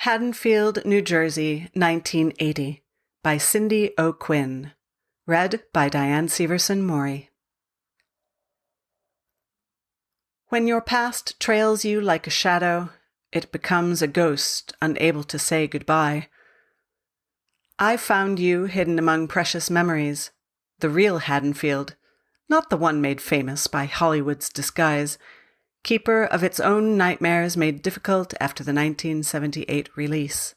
Haddonfield, New Jersey, 1980, by Cindy O'Quinn. Read by Diane Severson Mori. When your past trails you like a shadow, it becomes a ghost unable to say goodbye. I found you hidden among precious memories, the real Haddonfield, not the one made famous by Hollywood's disguise, keeper of its own nightmares made difficult after the 1978 release.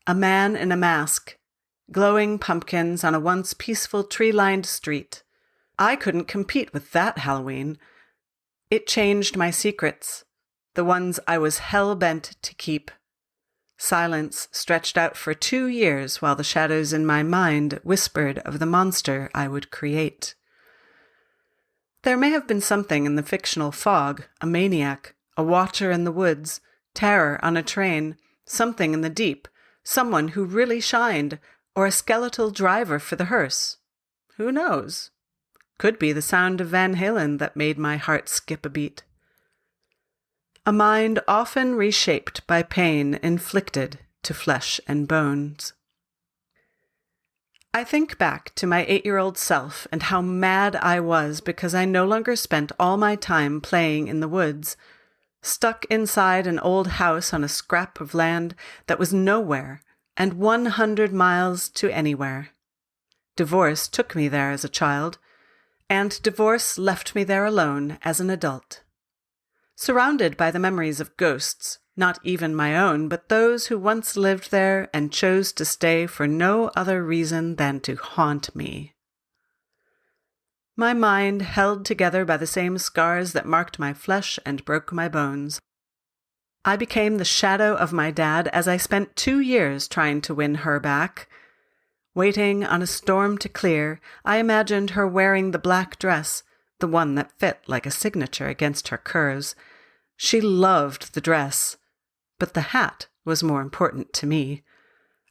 A man in a mask, glowing pumpkins on a once peaceful tree-lined street. I couldn't compete with that Halloween. It changed my secrets, the ones I was hell-bent to keep. Silence stretched out for 2 years while the shadows in my mind whispered of the monster I would create. There may have been something in the fictional fog, a maniac, a watcher in the woods, terror on a train, something in the deep, someone who really shined, or a skeletal driver for the hearse. Who knows? Could be the sound of Van Halen that made my heart skip a beat. A mind often reshaped by pain inflicted to flesh and bones. I think back to my 8-year-old self and how mad I was because I no longer spent all my time playing in the woods, stuck inside an old house on a scrap of land that was nowhere and 100 miles to anywhere. Divorce took me there as a child, and divorce left me there alone as an adult. Surrounded by the memories of ghosts, not even my own, but those who once lived there and chose to stay for no other reason than to haunt me. My mind held together by the same scars that marked my flesh and broke my bones. I became the shadow of my dad as I spent 2 years trying to win her back. Waiting on a storm to clear, I imagined her wearing the black dress, the one that fit like a signature against her curves. She loved the dress, but the hat was more important to me.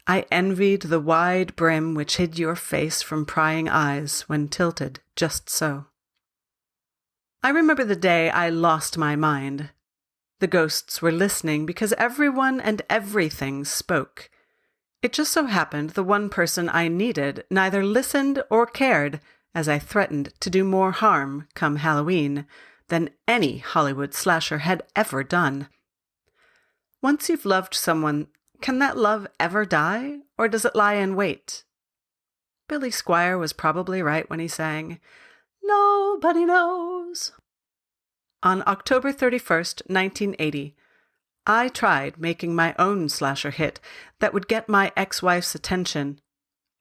I envied the wide brim which hid your face from prying eyes when tilted just so. I remember the day I lost my mind. The ghosts were listening because everyone and everything spoke. It just so happened the one person I needed neither listened or cared, as I threatened to do more harm come Halloween than any Hollywood slasher had ever done. Once you've loved someone, can that love ever die, or does it lie in wait? Billy Squier was probably right when he sang, "Nobody knows." On October 31st, 1980, I tried making my own slasher hit that would get my ex-wife's attention,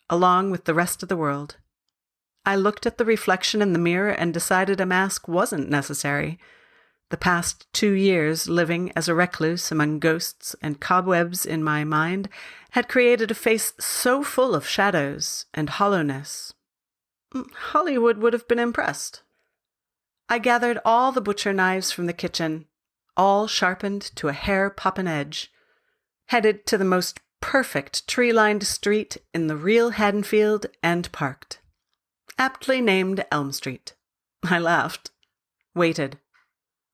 along with the rest of the world. I looked at the reflection in the mirror and decided a mask wasn't necessary. The past 2 years living as a recluse among ghosts and cobwebs in my mind had created a face so full of shadows and hollowness. Hollywood would have been impressed. I gathered all the butcher knives from the kitchen, all sharpened to a hair-poppin' edge, headed to the most perfect tree-lined street in the real Haddonfield and parked. Aptly named Elm Street. I laughed, waited,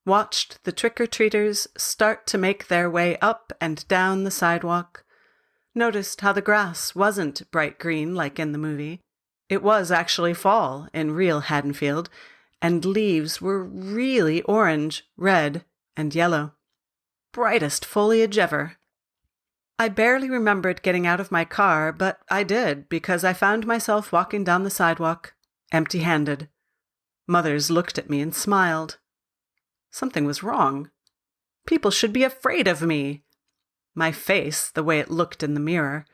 watched the trick-or-treaters start to make their way up and down the sidewalk, noticed how the grass wasn't bright green like in the movie. It was actually fall in real Haddonfield, and leaves were really orange, red, and yellow. Brightest foliage ever. I barely remembered getting out of my car, but I did because I found myself walking down the sidewalk, empty-handed. Mothers looked at me and smiled. Something was wrong. People should be afraid of me. My face, the way it looked in the mirror.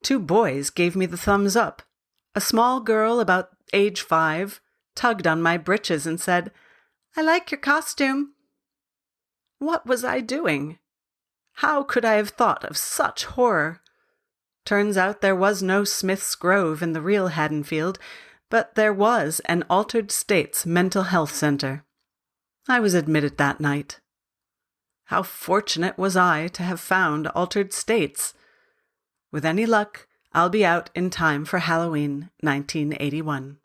2 boys gave me the thumbs up. A small girl about age 5 tugged on my breeches and said, "I like your costume." What was I doing? How could I have thought of such horror? Turns out there was no Smith's Grove in the real Haddonfield, but there was an Altered States mental health center. I was admitted that night. How fortunate was I to have found Altered States? With any luck, I'll be out in time for Halloween 1981.